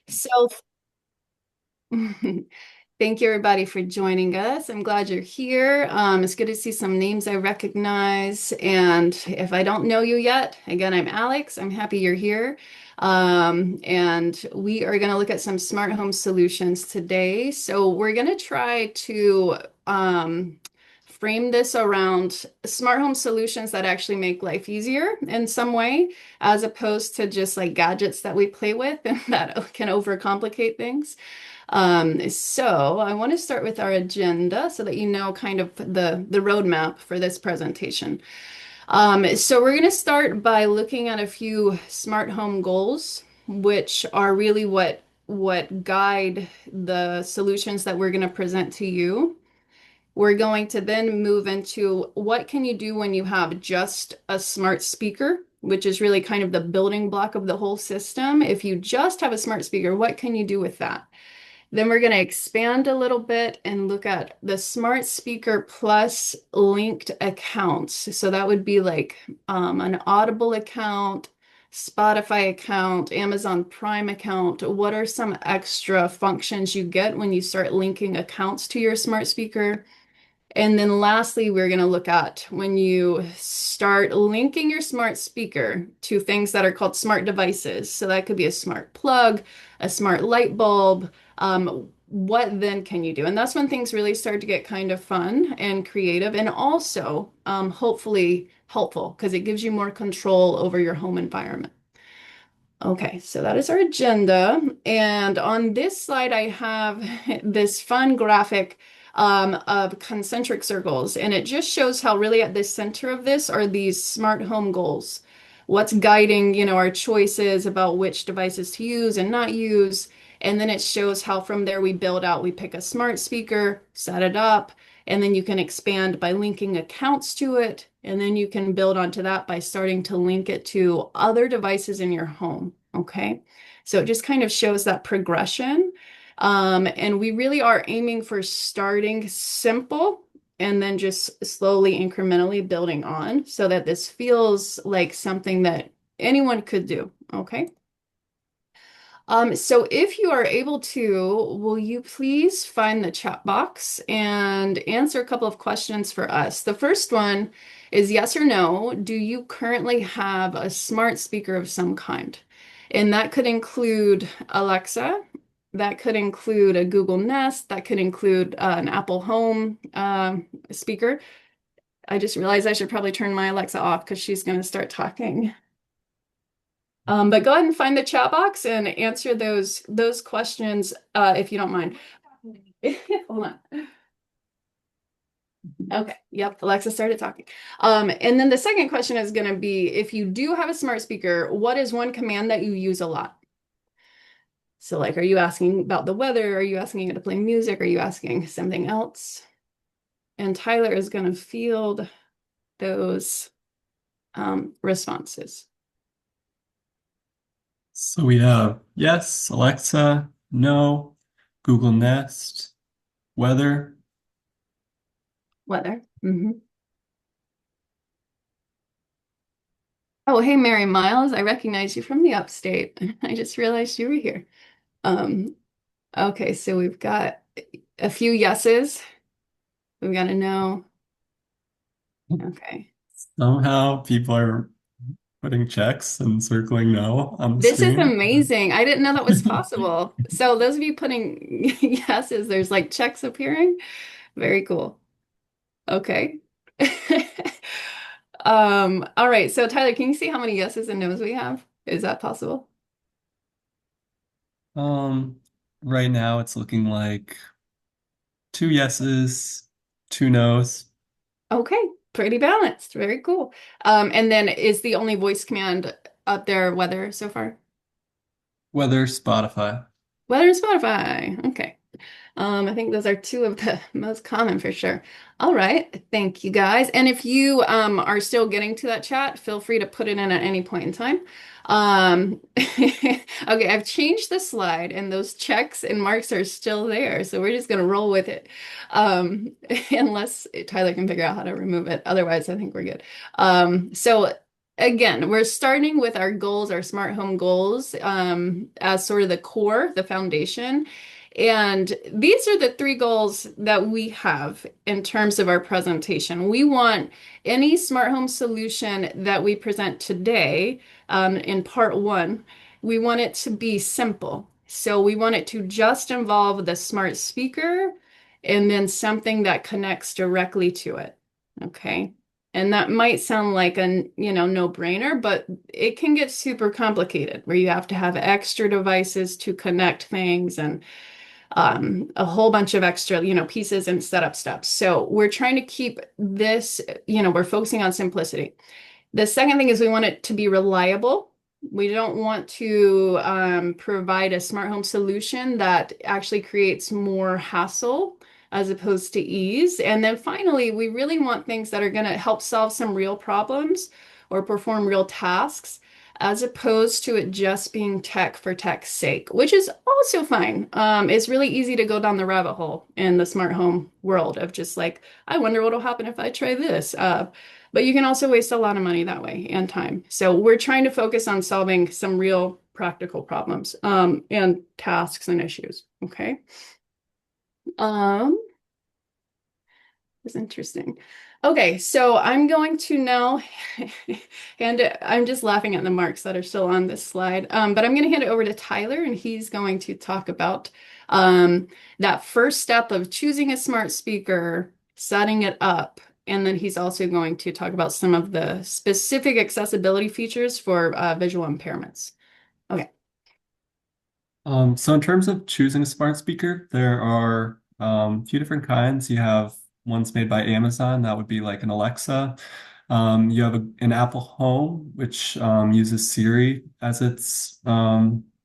So, thank you everybody for joining us. I'm glad you're here. It's good to see some names I recognize. And if I don't know you yet, again, I'm Alex. I'm happy you're here. And we are going to look at some smart home solutions today. So we're going to try to frame this around smart home solutions that actually make life easier in some way, as opposed to just like gadgets that we play with and that can overcomplicate things. So I want to start with our agenda so that you know kind of the roadmap for this presentation. So we're going to start by looking at a few smart home goals, which are really what guide the solutions that we're going to present to you. We're going to then move into what can you do when you have just a smart speaker, which is really kind of the building block of the whole system. If you just have a smart speaker, what can you do with that? Then we're going to expand a little bit and look at the smart speaker plus linked accounts. So that would be like an Audible account, Spotify account, Amazon Prime account. What are some extra functions you get when you start linking accounts to your smart speaker? And then lastly, we're going to look at when you start linking your smart speaker to things that are called smart devices. So that could be a smart plug, a smart light bulb. What then can you do? And that's when things really start to get kind of fun and creative and also hopefully helpful because it gives you more control over your home environment. Okay, so that is our agenda. And on this slide, I have this fun graphic of concentric circles. And it just shows how really at the center of this are these smart home goals. What's guiding, our choices about which devices to use and not use. And then it shows how from there we build out, we pick a smart speaker, set it up, and then you can expand by linking accounts to it. And then you can build onto that by starting to link it to other devices in your home. Okay. So it just kind of shows that progression. And we really are aiming for starting simple and then just slowly, incrementally building on so that this feels like something that anyone could do. Okay. So if you are able to, will you please find the chat box and answer a couple of questions for us? The first one is yes or no. Do you currently have a smart speaker of some kind? And that could include Alexa, that could include a Google Nest, that could include an Apple Home speaker. I just realized I should probably turn my Alexa off because she's going to start talking. But go ahead and find the chat box and answer those questions if you don't mind. Hold on. Okay. Yep. Alexa started talking. And then the second question is going to be, if you do have a smart speaker, what is one command that you use a lot? So like, are you asking about the weather? Are you asking it to play music? Are you asking something else? And Tyler is going to field those responses. So we have yes, Alexa, no, Google Nest, weather. Weather. Oh, hey, Mary Miles. I recognize you from the upstate. I just realized you were here. Um, okay, so we've got a few yeses. We've got a no. Okay. Somehow people are putting checks and circling no on the This is screen. amazing. I didn't know that was possible. So those of you putting yeses, there's like checks appearing. Very cool. Okay. All right. So Tyler, can you see how many yeses and nos we have? Is that possible? Um, right now it's looking like two yeses, two nos, Okay, pretty balanced. Very cool. And then is the only voice command up there weather so far? weather, Spotify. Weather and Spotify. Okay. I think those are two of the most common for sure. All right. Thank you guys. And if you are still getting to that chat, feel free to put it in at any point in time. Okay, I've changed the slide and those checks and marks are still there. So we're just going to roll with it. Unless Tyler can figure out how to remove it. Otherwise, I think we're good. So again, we're starting with our goals, our smart home goals, as sort of the core, the foundation. And these are the three goals that we have in terms of our presentation. We want any smart home solution that we present today, in part one, we want it to be simple. So we want it to just involve the smart speaker and then something that connects directly to it. Okay. And that might sound like a, no-brainer, but it can get super complicated where you have to have extra devices to connect things and a whole bunch of extra, pieces and setup steps. So we're trying to keep this, we're focusing on simplicity. The second thing is we want it to be reliable. We don't want to provide a smart home solution that actually creates more hassle as opposed to ease. And then finally, we really want things that are going to help solve some real problems or perform real tasks, as opposed to it just being tech for tech's sake, which is also fine. It's really easy to go down the rabbit hole in the smart home world of just like, I wonder what'll happen if I try this. But you can also waste a lot of money that way and time. So we're trying to focus on solving some real practical problems, and tasks and issues. Okay. Um, It's interesting. Okay, so I'm going to now, and I'm just laughing at the marks that are still on this slide, but I'm going to hand it over to Tyler, and he's going to talk about that first step of choosing a smart speaker, setting it up, and then he's also going to talk about some of the specific accessibility features for visual impairments. Okay. So in terms of choosing a smart speaker, there are a few different kinds. You have ones made by Amazon, that would be like an Alexa. You have an Apple Home, which uses Siri as its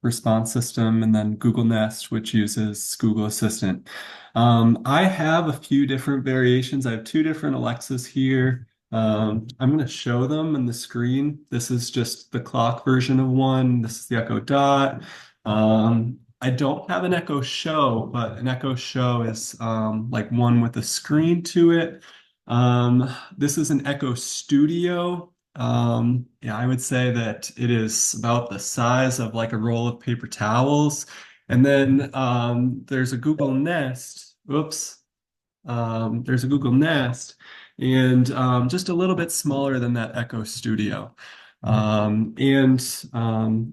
response system, and then Google Nest, which uses Google Assistant. I have a few different variations. I have two different Alexas here. I'm going to show them on the screen. This is just the clock version of one. This is the Echo Dot. I don't have an Echo Show, but an Echo Show is like one with a screen to it. This is an Echo Studio. Yeah, I would say that it is about the size of like a roll of paper towels. And then there's a Google Nest. Oops. There's a Google Nest, and just a little bit smaller than that Echo Studio.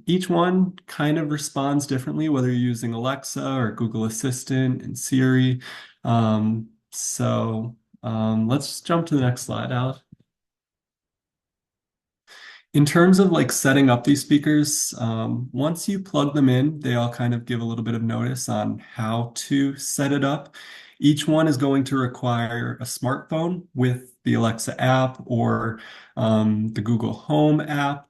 Each one kind of responds differently, whether you're using Alexa or Google Assistant and Siri. Let's jump to the next slide, Alex. In terms of like setting up these speakers, once you plug them in, they all kind of give a little bit of notice on how to set it up. Each one is going to require a smartphone with the Alexa app or the Google Home app.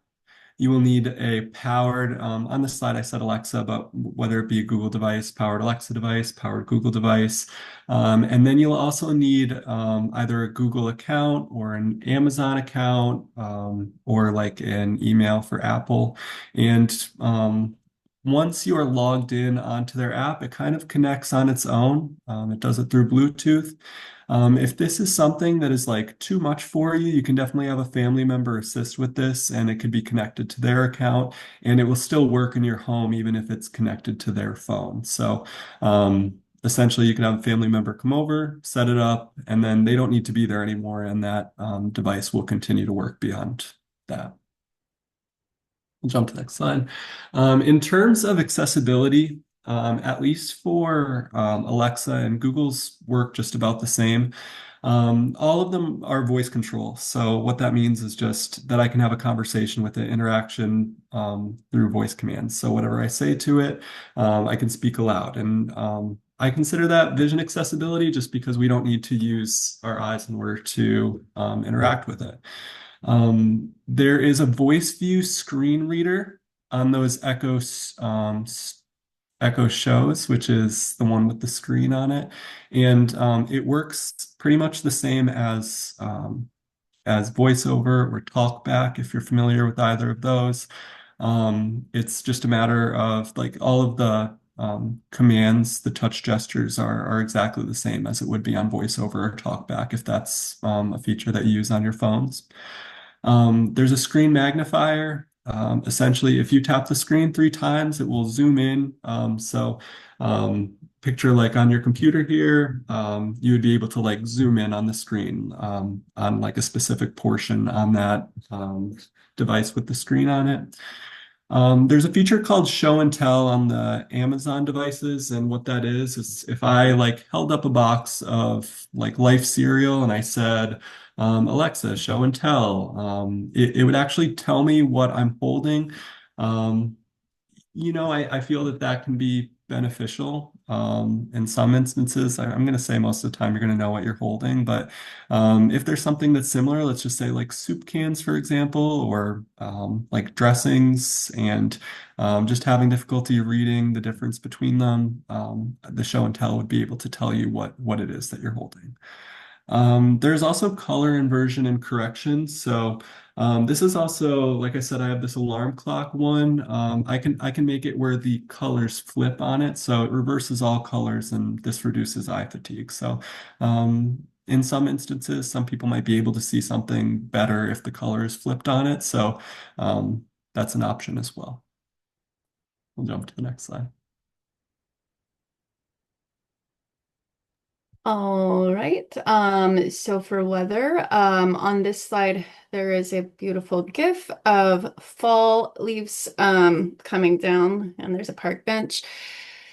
You will need a powered, on the slide I said Alexa, but whether it be a Google device, powered Alexa device, powered Google device. And then you'll also need either a Google account or an Amazon account, or like an email for Apple. And once you are logged in onto their app, it kind of connects on its own. It does it through Bluetooth. If this is something that is like too much for you, you can definitely have a family member assist with this, and it could be connected to their account, and it will still work in your home even if it's connected to their phone. So essentially, you can have a family member come over, set it up, and then they don't need to be there anymore, and that device will continue to work beyond that. We'll jump to the next slide. In terms of accessibility, at least for Alexa and Google's work just about the same. All of them are voice control. So what that means is just that I can have a conversation with it, interaction through voice commands. So whatever I say to it, I can speak aloud. And I consider that vision accessibility just because we don't need to use our eyes in order to interact with it. There is a voice view screen reader on those Echo shows, which is the one with the screen on it, and it works pretty much the same as VoiceOver or TalkBack if you're familiar with either of those. It's just a matter of like all of the commands, the touch gestures are exactly the same as it would be on VoiceOver or TalkBack if that's a feature that you use on your phones. There's a screen magnifier. Essentially, if you tap the screen 3 times, it will zoom in. So picture like on your computer here, you would be able to like zoom in on the screen on like a specific portion on that device with the screen on it. There's a feature called Show and Tell on the Amazon devices, and what that is if I like held up a box of like Life cereal and I said, Alexa, show and tell, it would actually tell me what I'm holding. Um, I feel that that can be beneficial. In some instances, I'm going to say most of the time you're going to know what you're holding, but if there's something that's similar, let's just say like soup cans, for example, or like dressings, and just having difficulty reading the difference between them, the show and tell would be able to tell you what it is that you're holding. There's also color inversion and correction. So this is also, like I said, I have this alarm clock one. I can make it where the colors flip on it, so it reverses all colors, and this reduces eye fatigue. So in some instances, some people might be able to see something better if the color is flipped on it. So that's an option as well. We'll jump to the next slide. All right. So for weather, on this slide, there is a beautiful GIF of fall leaves coming down, and there's a park bench.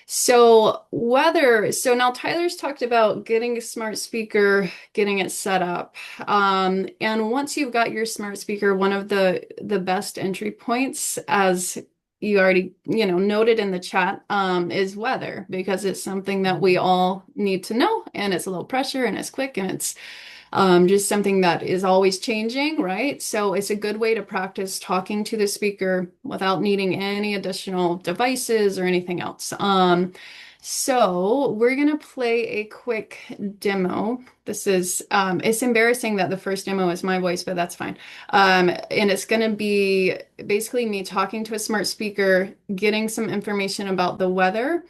So weather, so now Tyler's talked about getting a smart speaker, getting it set up. And once you've got your smart speaker, one of the best entry points, as you already, noted in the chat, is weather, because it's something that we all need to know, and it's a low pressure and it's quick and it's just something that is always changing, right? So it's a good way to practice talking to the speaker without needing any additional devices or anything else. So we're gonna play a quick demo. This is, it's embarrassing that the first demo is my voice, but that's fine. And it's gonna be basically me talking to a smart speaker, getting some information about the weather,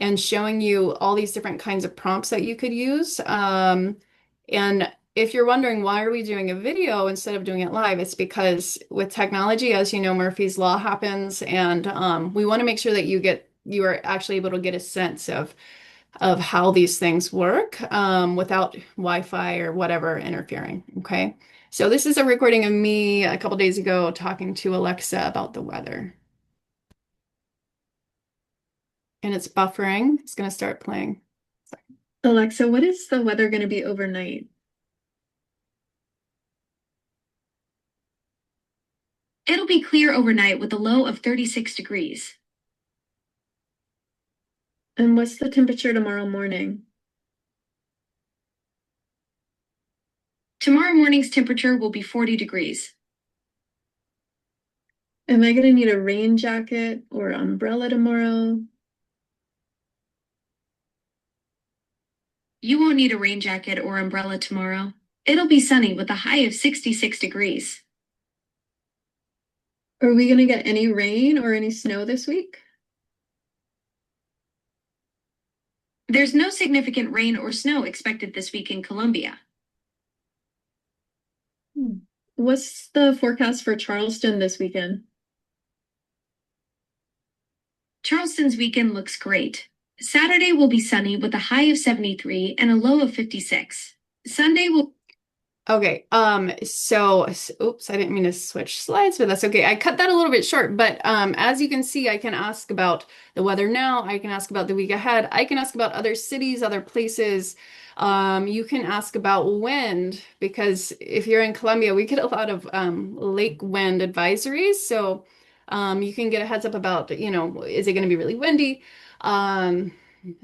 and showing you all these different kinds of prompts that you could use. And if you're wondering why are we doing a video instead of doing it live, it's because with technology, as you know, Murphy's Law happens, and we want to make sure that you are actually able to get a sense of how these things work without Wi-Fi or whatever interfering. Okay. So this is a recording of me a couple days ago talking to Alexa about the weather. And it's buffering. It's going to start playing. Alexa, what is the weather going to be overnight? It'll be clear overnight with a low of 36 degrees. And what's the temperature tomorrow morning? Tomorrow morning's temperature will be 40 degrees. Am I going to need a rain jacket or umbrella tomorrow? You won't need a rain jacket or umbrella tomorrow. It'll be sunny with a high of 66 degrees. Are we going to get any rain or any snow this week? There's no significant rain or snow expected this week in Columbia. What's the forecast for Charleston this weekend? Charleston's weekend looks great. Saturday will be sunny with a high of 73 and a low of 56. Sunday will Okay, oops, I didn't mean to switch slides, but that's okay. I cut that a little bit short, but as you can see, I can ask about the weather now. I can ask about the week ahead. I can ask about other cities, other places. You can ask about wind, because if you're in Columbia, we get a lot of lake wind advisories. So you can get a heads up about, is it going to be really windy?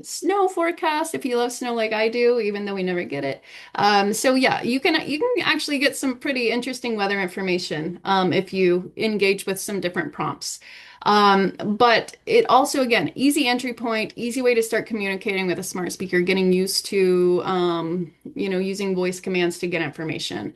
Snow forecast if you love snow like I do, even though we never get it. So yeah, you can actually get some pretty interesting weather information if you engage with some different prompts. But it also, again, easy entry point, easy way to start communicating with a smart speaker, getting used to using voice commands to get information.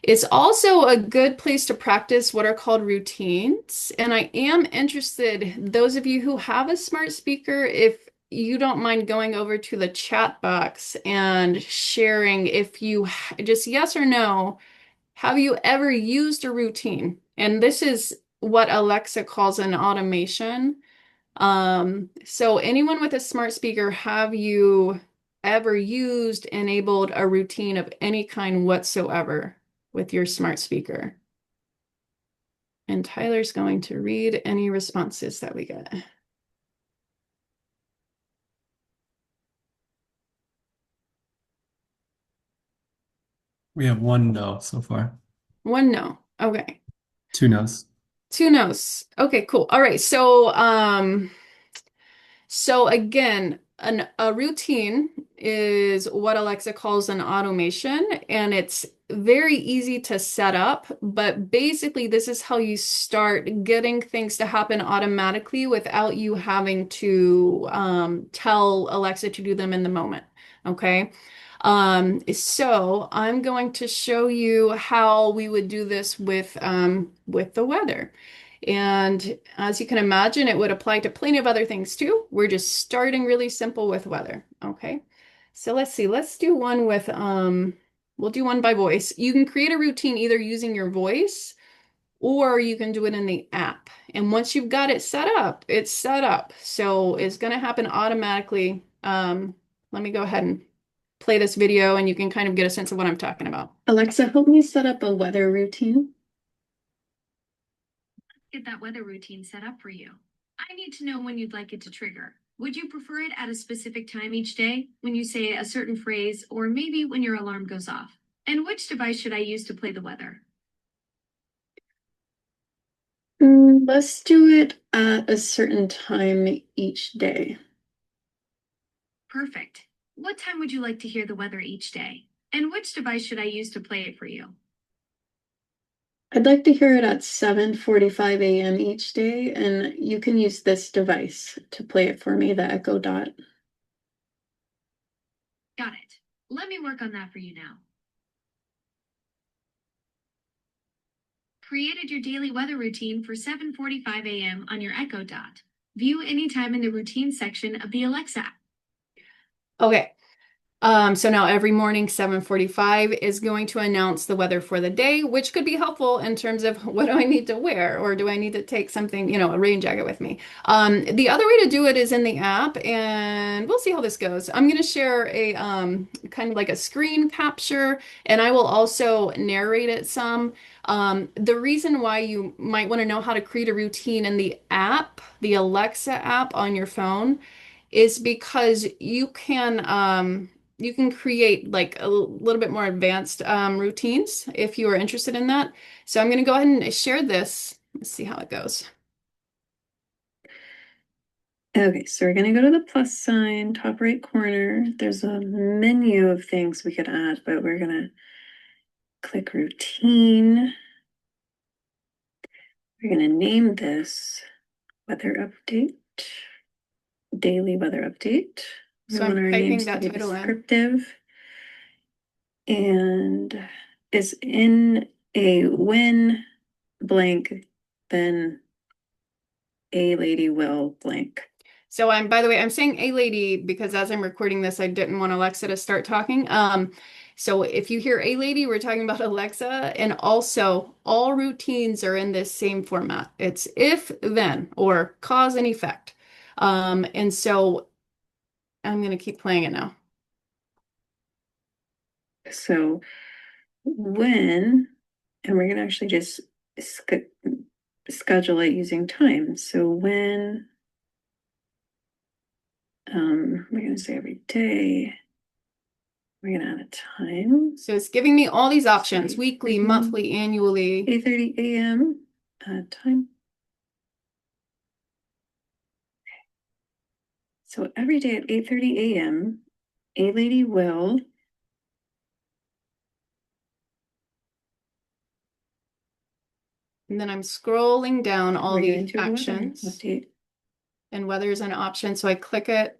It's also a good place to practice what are called routines. And I am interested, those of you who have a smart speaker, if you don't mind going over to the chat box and sharing if you just yes or no, have you ever used a routine? And this is what Alexa calls an automation. So anyone with a smart speaker, have you ever used, enabled a routine of any kind whatsoever with your smart speaker? And Tyler's going to read any responses that we get. We have one no so far. One no. Okay. Two no's. Two no's. Okay, cool. All right. So again, a routine is what Alexa calls an automation, and it's very easy to set up, but basically this is how you start getting things to happen automatically without you having to tell Alexa to do them in the moment. Okay. So I'm going to show you how we would do this with the weather. And as you can imagine, it would apply to plenty of other things too. We're just starting really simple with weather. Okay. So let's see. Let's do one with we'll do one by voice. You can create a routine either using your voice or you can do it in the app. And once you've got it set up, it's set up. So it's going to happen automatically. Let me go ahead and play this video and you can kind of get a sense of what I'm talking about. Alexa, help me set up a weather routine. Get that weather routine set up for you. I need to know when you'd like it to trigger. Would you prefer it at a specific time each day, when you say a certain phrase, or maybe when your alarm goes off? And which device should I use to play the weather? Let's do it at a certain time each day. Perfect. What time would you like to hear the weather each day? And which device should I use to play it for you? I'd like to hear it at 7:45 a.m. each day, and you can use this device to play it for me, the Echo Dot. Got it. Let me work on that for you now. Created your daily weather routine for 7:45 a.m. on your Echo Dot. View anytime in the routine section of the Alexa app. Okay. So now every morning, 7:45 is going to announce the weather for the day, which could be helpful in terms of what do I need to wear or do I need to take something, a rain jacket with me. The other way to do it is in the app, and we'll see how this goes. I'm going to share a kind of like a screen capture, and I will also narrate it some. The reason why you might want to know how to create a routine in the app, the Alexa app on your phone, is because you can create like a little bit more advanced routines if you are interested in that. So I'm going to go ahead and share this. Let's see how it goes. Okay, so we're going to go to the plus sign, top right corner. There's a menu of things we could add, but we're going to click routine. We're going to name this weather update, daily weather update. So I'm typing that title descriptive. And is in a when blank, then a lady will blank. So by the way, I'm saying a lady because as I'm recording this, I didn't want Alexa to start talking. So if you hear a lady, we're talking about Alexa, and also all routines are in this same format. It's if, then, or cause and effect. And so I'm going to keep playing it now. So when, and we're going to actually just schedule it using time. So when, we're going to say every day, we're going to add a time. So it's giving me all these options, weekly, monthly, annually. 8:30 a.m. Time. So every day at 8:30 a.m., a lady will. And then I'm scrolling down all the actions. Update. And weather's an option, so I click it.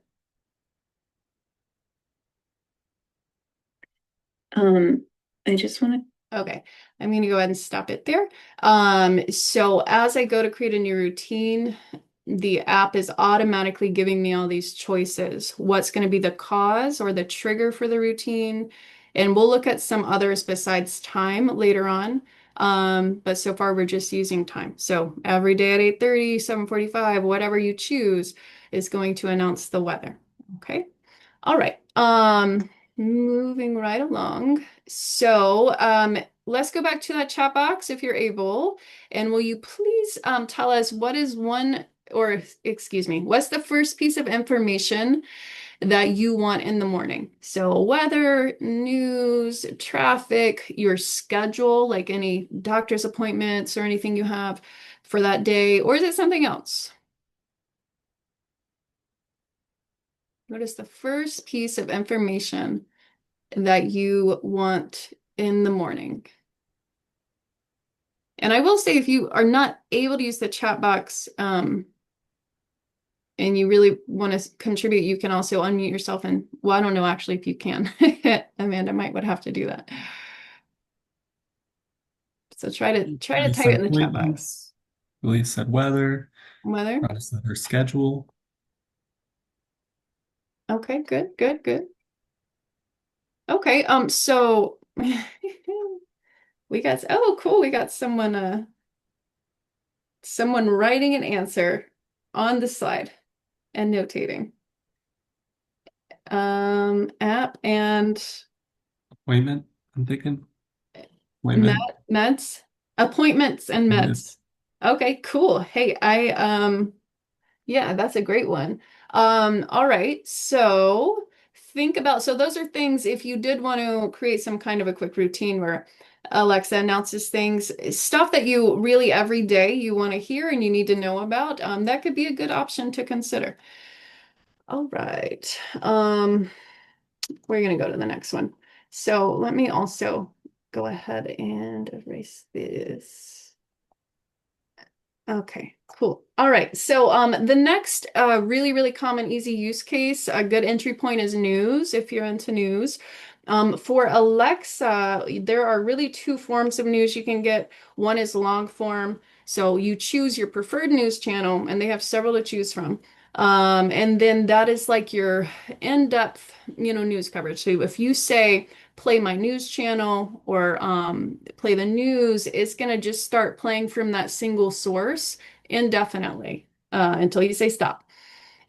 I just want to, okay, I'm going to go ahead and stop it there. So as I go to create a new routine, the app is automatically giving me all these choices. What's going to be the cause or the trigger for the routine? And we'll look at some others besides time later on. But so far we're just using time. So every day at 8:30, 7:45, whatever you choose is going to announce the weather. Okay. All right. Moving right along. So, let's go back to that chat box if you're able. And will you please tell us what is one, or excuse me, what's the first piece of information that you want in the morning? So, weather, news, traffic, your schedule, like any doctor's appointments or anything you have for that day, or is it something else? What is the first piece of information that you want in the morning? And I will say, if you are not able to use the chat box, and you really want to contribute, you can also unmute yourself and, well, I don't know actually if you can. Amanda might would have to do that. So try to You type it said in the chat box. appointments. Julia said weather. Weather. Rhonda said her schedule. Okay, good, good, good. Okay, so we got, oh cool, we got someone writing an answer on the slide and notating. App and Appointment, I'm thinking. med Appointment. meds, appointments and meds. Appointments. Okay, cool. Hey, yeah, that's a great one. All right. So think about, so those are things if you did want to create some kind of a quick routine where Alexa announces things, stuff that you really every day you want to hear and you need to know about, that could be a good option to consider. All right. We're going to go to the next one. So let me also go ahead and erase this. Okay, cool. All right. So the next really, really common easy use case, a good entry point is news if you're into news. For Alexa, there are really two forms of news you can get. One is long form. So you choose your preferred news channel, and they have several to choose from. And then that is like your in-depth, news coverage. So if you say, play my news channel or play the news, it's going to just start playing from that single source indefinitely until you say stop.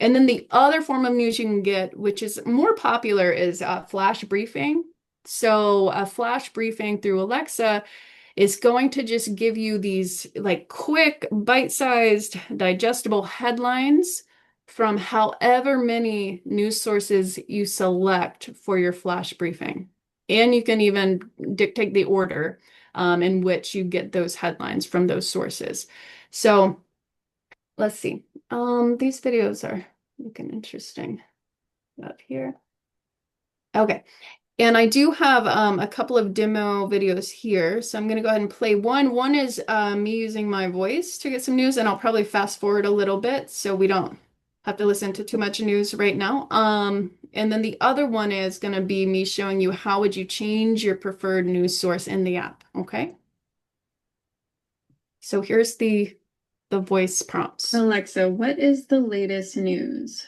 And then the other form of news you can get, which is more popular, is flash briefing. So a flash briefing through Alexa is going to just give you these like quick, bite-sized, digestible headlines from however many news sources you select for your flash briefing. And you can even dictate the order in which you get those headlines from those sources. So let's see. These videos are looking interesting up here. Okay. And I do have a couple of demo videos here. So I'm going to go ahead and play one. One is me using my voice to get some news, and I'll probably fast forward a little bit so we don't have to listen to too much news right now. And then the other one is going to be me showing you how would you change your preferred news source in the app. Okay. So here's the voice prompts. Alexa, what is the latest news?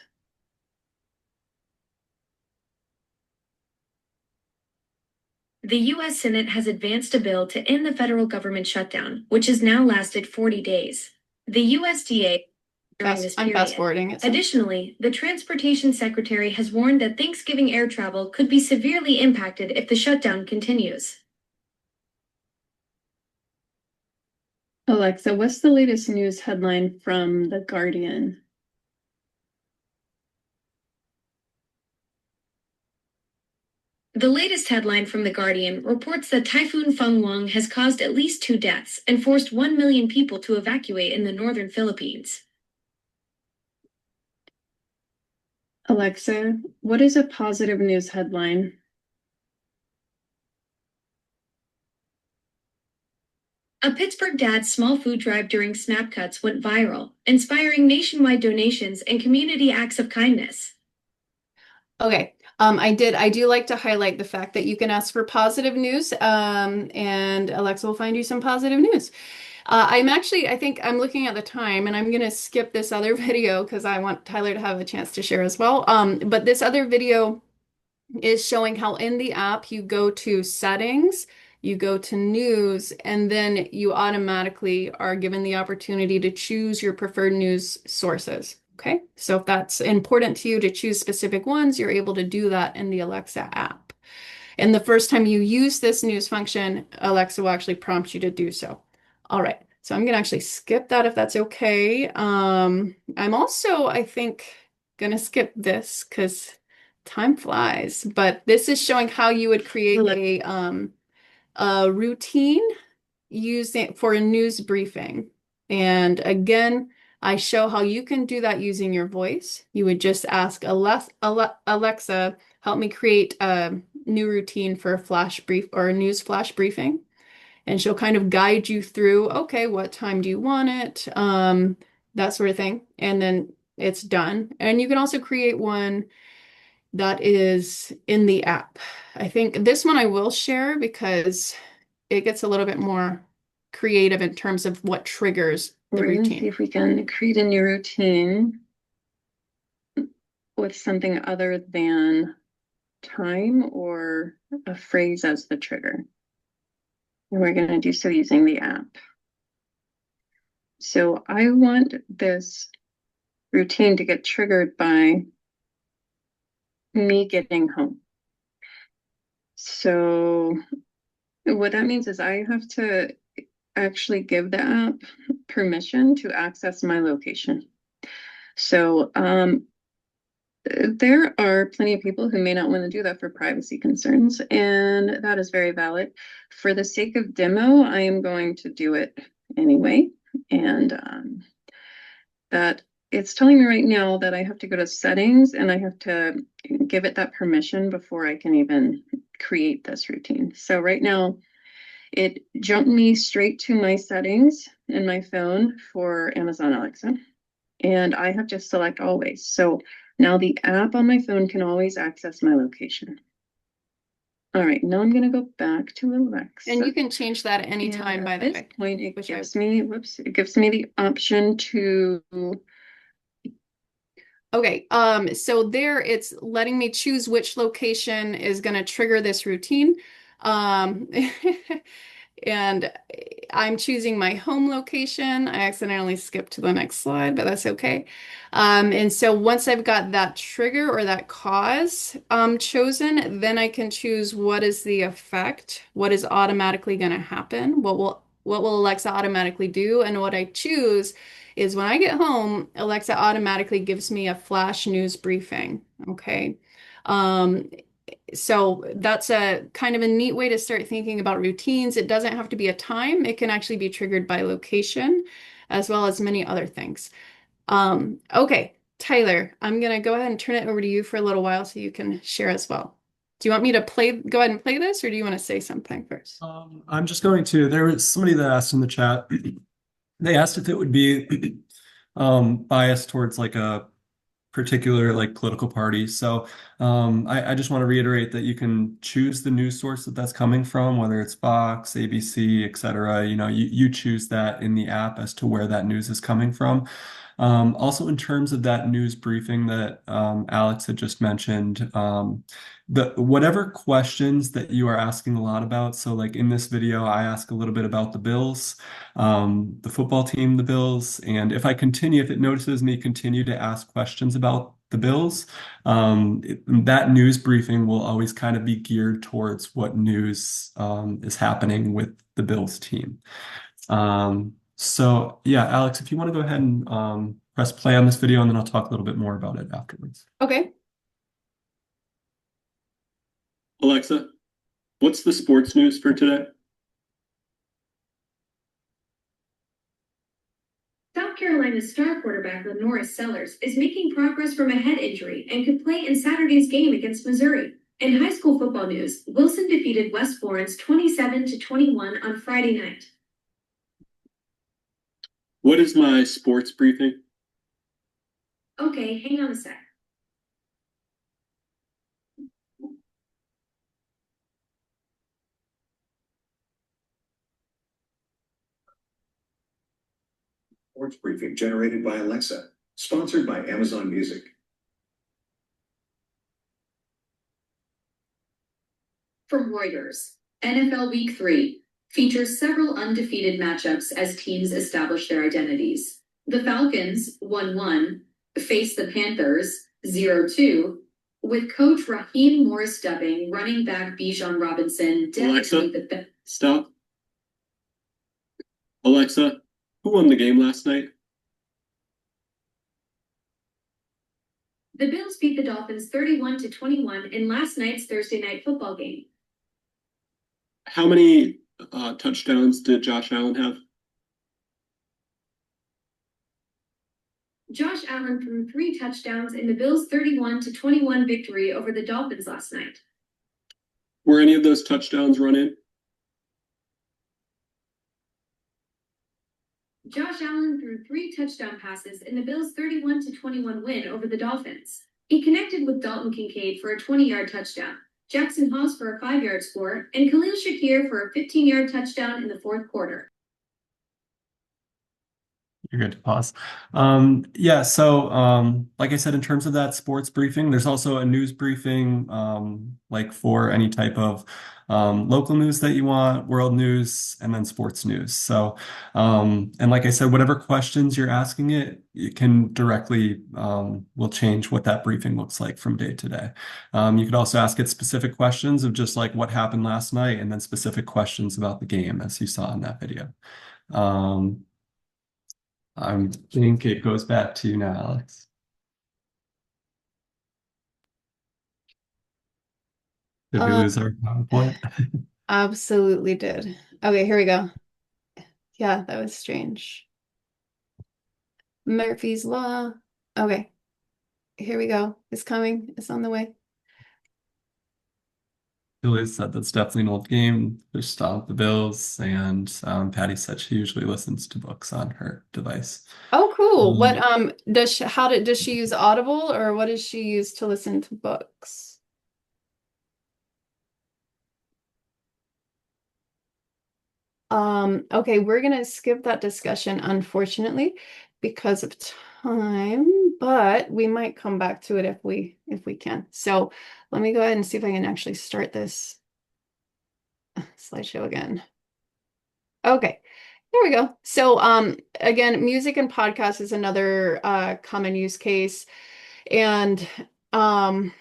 The U.S. Senate has advanced a bill to end the federal government shutdown, which has now lasted 40 days. The USDA during this I'm period. fast forwarding it. Additionally, the Transportation Secretary has warned that Thanksgiving air travel could be severely impacted if the shutdown continues. Alexa, what's the latest news headline from The Guardian? The latest headline from The Guardian reports that Typhoon Fenghuang has caused at least 2 deaths and forced 1 million people to evacuate in the northern Philippines. Alexa, what is a positive news headline? A Pittsburgh dad's small food drive during snap cuts went viral, inspiring nationwide donations and community acts of kindness. Okay. I do like to highlight the fact that you can ask for positive news, and Alexa will find you some positive news. I think I'm looking at the time and I'm going to skip this other video because I want Tyler to have a chance to share as well. But this other video is showing how in the app you go to settings, you go to news, and then you automatically are given the opportunity to choose your preferred news sources. Okay, so if that's important to you to choose specific ones, you're able to do that in the Alexa app. And the first time you use this news function, Alexa will actually prompt you to do so. All right, so I'm gonna actually skip that if that's okay. I'm also, I think, gonna skip this because time flies, but this is showing how you would create a routine using for a news briefing. And again, I show how you can do that using your voice. You would just ask Alexa, help me create a new routine for a flash brief or a news flash briefing. And she'll kind of guide you through, okay, what time do you want it? That sort of thing. And then it's done. And you can also create one that is in the app. I think this one I will share because it gets a little bit more creative in terms of what triggers the We're going to see routine. if we can create a new routine with something other than time or a phrase as the trigger. And we're going to do so using the app. So I want this routine to get triggered by me getting home. So what that means is I have to actually give the app permission to access my location. So there are plenty of people who may not want to do that for privacy concerns, and that is very valid. For the sake of demo, I am going to do it anyway. And that it's telling me right now that I have to go to settings and I have to give it that permission before I can even create this routine. So right now, it jumped me straight to my settings in my phone for Amazon Alexa. And I have to select always. So now the app on my phone can always access my location. All right, now I'm going to go back to Alexa. And you can change that at any time, by the way. At this point, it gives me the option to. Okay, so there it's letting me choose which location is going to trigger this routine. Um, and I'm choosing my home location. I accidentally skipped to the next slide, but that's okay. And so once I've got that trigger or that cause chosen, then I can choose what is the effect, what is automatically going to happen, what will Alexa automatically do, and what I choose is when I get home, Alexa automatically gives me a flash news briefing. Okay. Um, so that's a kind of a neat way to start thinking about routines. It doesn't have to be a time. It can actually be triggered by location, as well as many other things. Okay, Tyler, I'm gonna go ahead and turn it over to you for a little while so you can share as well. Do you want me to go ahead and play this, or do you want to say something first? I'm just going to, there was somebody that asked in the chat, they asked if it would be biased towards like a particular like political party. So I just want to reiterate that you can choose the news source that that's coming from, whether it's Fox, ABC, etc. You know, you choose that in the app as to where that news is coming from. Also, in terms of that news briefing that Alex had just mentioned, the whatever questions that you are asking a lot about. So, like in this video, I ask a little bit about the Bills, the football team, the Bills, and if I continue, if it notices me continue to ask questions about the Bills, that news briefing will always kind of be geared towards what news is happening with the Bills team. So yeah, Alex, if you want to go ahead and press play on this video, and then I'll talk a little bit more about it afterwards. Okay. Alexa, what's the sports news for today? South Carolina's star quarterback Lenoris Sellers is making progress from a head injury and could play in Saturday's game against Missouri. In high school football news, Wilson defeated West Florence 27-21 on Friday night. What is my sports briefing? Okay, hang on a sec. Sports briefing generated by Alexa, sponsored by Amazon Music. From Reuters, NFL Week 3 features several undefeated matchups as teams establish their identities. The Falcons, 1-1, face the Panthers, 0-2, with coach Raheem Morris dubbing running back Bijan Robinson Alexa, definitely the stop. Alexa, who won the game last night? The Bills beat the Dolphins 31-21 in last night's Thursday night football game. How many touchdowns did Josh Allen have? Josh Allen threw 3 touchdowns in the Bills' 31-21 victory over the Dolphins last night. Were any of those touchdowns run in? Josh Allen threw 3 touchdown passes in the Bills' 31-21 win over the Dolphins. He connected with Dalton Kincaid for a 20-yard touchdown, Jackson Haas for a 5-yard score, and Khalil Shakir for a 15-yard touchdown in the fourth quarter. You're good to pause. Yeah, so like I said, in terms of that sports briefing, there's also a news briefing, like for any type of local news that you want, world news, and then sports news. So, and like I said, whatever questions you're asking it, you can directly will change what that briefing looks like from day to day. You could also ask it specific questions of just like what happened last night, and then specific questions about the game, as you saw in that video. I think it goes back to you now, Alex. Did we lose our PowerPoint? Absolutely did. Okay, here we go. Yeah, that was strange. Murphy's Law. Okay, here we go. It's coming. It's on the way. Julie said that's definitely an old game. There's Stomp the Bills, and Patty said she usually listens to books on her device. Oh, cool. What Um, does she use Audible, or what does she use to listen to books? Okay, we're gonna skip that discussion, unfortunately, because of time, but we might come back to it if we can. So let me go ahead and see if I can actually start this slideshow again. Okay, there we go. So again, music and podcast is another common use case. And on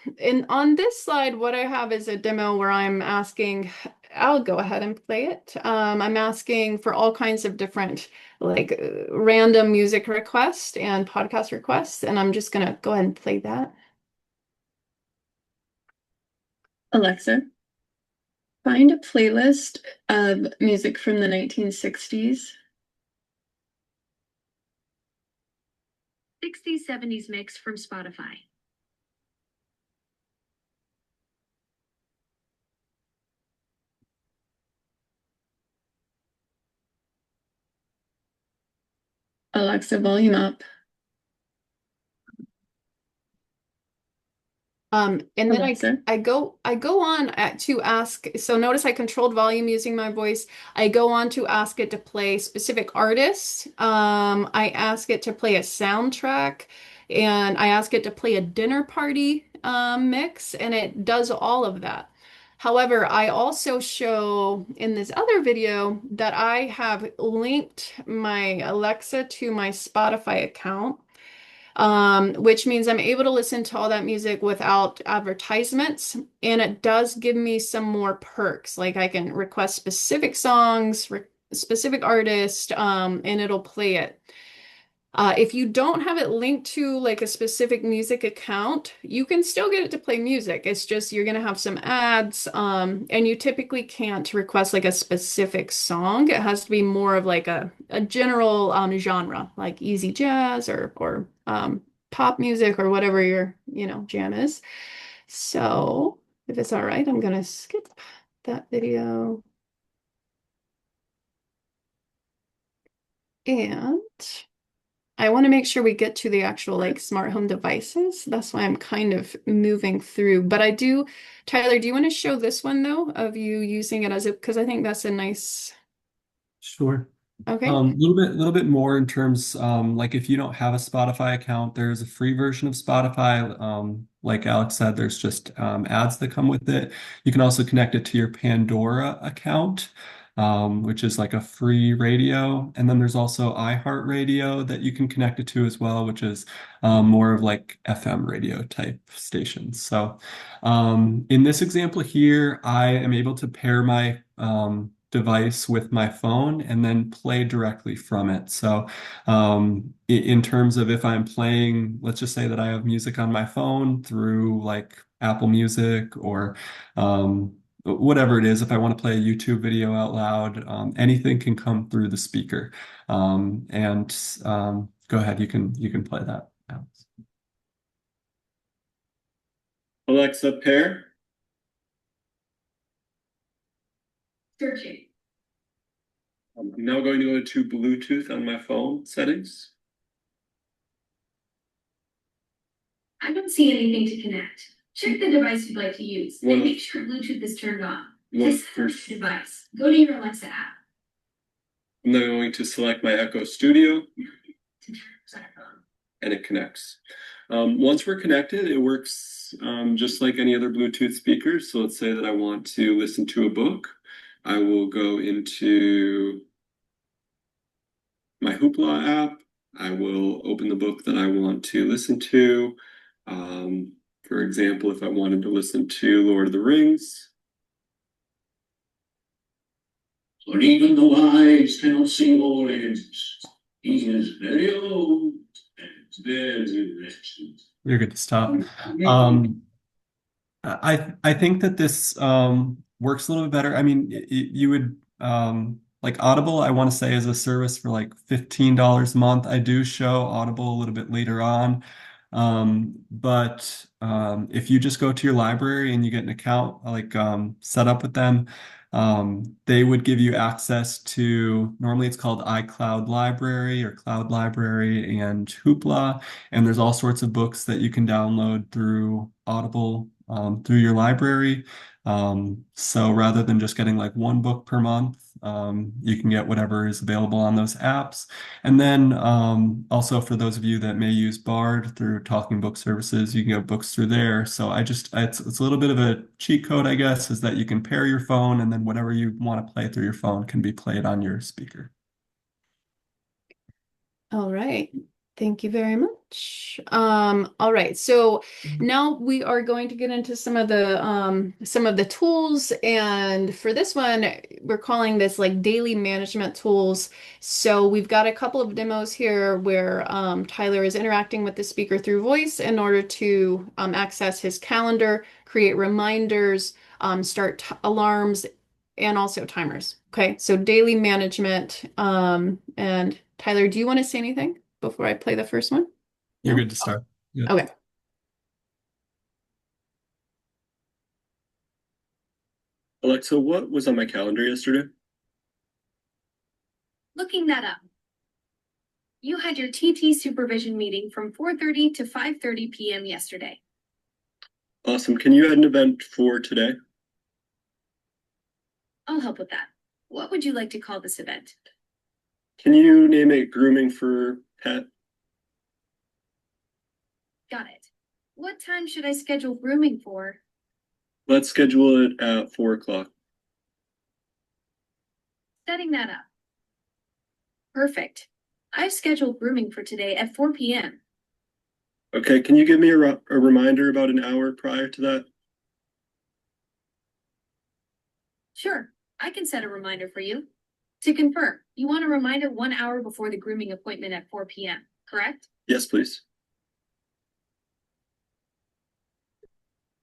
this slide, what I have is a demo where I'm asking, I'll go ahead and play it. I'm asking for all kinds of different like random music requests and podcast requests, and I'm just gonna go ahead and play that. Alexa, find a playlist of music from the 1960s. 60s, 70s mix from Spotify. Alexa, volume up. And then Alexa. I go on to ask, so notice I controlled volume using my voice. I go on to ask it to play specific artists. I ask it to play a soundtrack, and I ask it to play a dinner party mix, and it does all of that. However, I also show in this other video that I have linked my Alexa to my Spotify account, which means I'm able to listen to all that music without advertisements. And it does give me some more perks. Like I can request specific songs, specific artists, and it'll play it. If you don't have it linked to like a specific music account, you can still get it to play music. It's just you're gonna have some ads, and you typically can't request like a specific song. It has to be more of like a general genre, like easy jazz or pop music or whatever your jam is. So if it's all right, I'm gonna skip that video and I want to make sure we get to the actual like smart home devices. That's why I'm kind of moving through. But I do, Tyler, do you want to show this one though of you using it as a, because I think that's a nice. Sure. Okay. Little bit more in terms, like if you don't have a Spotify account, there's a free version of Spotify. Like Alex said, there's just ads that come with it. You can also connect it to your Pandora account, which is like a free radio. And then there's also iHeartRadio that you can connect it to as well, which is more of like FM radio type stations. So in this example here, I am able to pair my device with my phone and then play directly from it. So, in terms of if I'm playing, let's just say that I have music on my phone through like Apple Music or whatever it is, if I want to play a YouTube video out loud, anything can come through the speaker. And go ahead, you can play that. Alexa, pair. Searching. I'm now going to go to Bluetooth on my phone settings. I don't see anything to connect. Check the device you'd like to use and make sure Bluetooth is turned on. To set up your device, go to your Alexa app. I'm now going to select my Echo Studio To turn it on. and it connects. Once we're connected, it works just like any other Bluetooth speaker. So let's say that I want to listen to a book. I will go into my Hoopla app. I will open the book that I want to listen to. For example, if I wanted to listen to Lord of the Rings. But even the wise cannot see all ends. He is very old and very wretched. You're good to stop. I think that this works a little bit better. I mean, you would like Audible, I want to say is a service for like $15 a month. I do show Audible a little bit later on. But if you just go to your library and you get an account like set up with them, they would give you access to normally it's called iCloud Library or Cloud Library and Hoopla. And there's all sorts of books that you can download through Audible through your library. So rather than just getting like one book per month, you can get whatever is available on those apps. And then also for those of you that may use Bard through Talking Book Services, you can get books through there. So it's a little bit of a cheat code, I guess, is that you can pair your phone and then whatever you want to play through your phone can be played on your speaker. All right. Thank you very much. All right. So now we are going to get into some of the tools. And for this one, we're calling this like daily management tools. So we've got a couple of demos here where Tyler is interacting with the speaker through voice in order to access his calendar, create reminders, start alarms, and also timers. Okay, so daily management. And Tyler, do you want to say anything before I play the first one? You're No? good to start. Yeah. Okay. Alexa, what was on my calendar yesterday? Looking that up. You had your TT supervision meeting from 4:30 to 5:30 p.m. yesterday. Awesome. Can you add an event for today? I'll help with that. What would you like to call this event? Can you name it grooming for pet? Got it. What time should I schedule grooming for? Let's schedule it at 4 o'clock. Setting that up. Perfect. I've scheduled grooming for today at 4 p.m. Okay, can you give me a reminder about an hour prior to that? Sure, I can set a reminder for you. To confirm, you want a reminder 1 hour before the grooming appointment at 4 p.m., correct? Yes, please.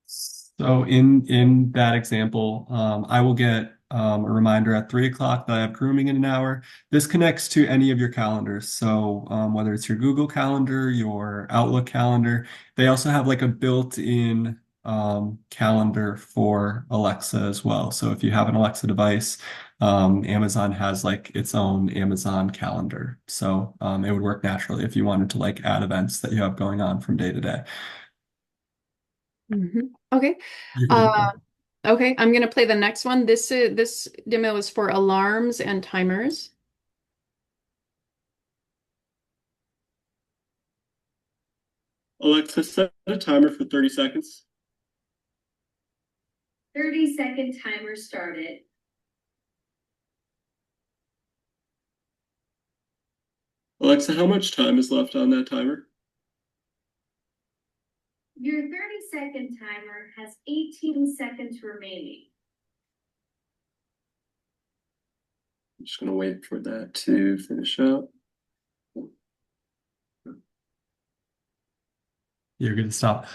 So in that example, I will get a reminder at 3 o'clock that I have grooming in an hour. This connects to any of your calendars. So whether it's your Google Calendar, your Outlook calendar, they also have like a built-in calendar for Alexa as well. So if you have an Alexa device, Amazon has like its own Amazon calendar. So it would work naturally if you wanted to like add events that you have going on from day to day. Okay. You're good. Uh, okay, I'm gonna play the next one. This demo is for alarms and timers. Alexa, set a timer for 30 seconds. 30-second timer started. Alexa, how much time is left on that timer? Your 30-second timer has 18 seconds remaining. I'm just going to wait for that to finish up. You're good to stop.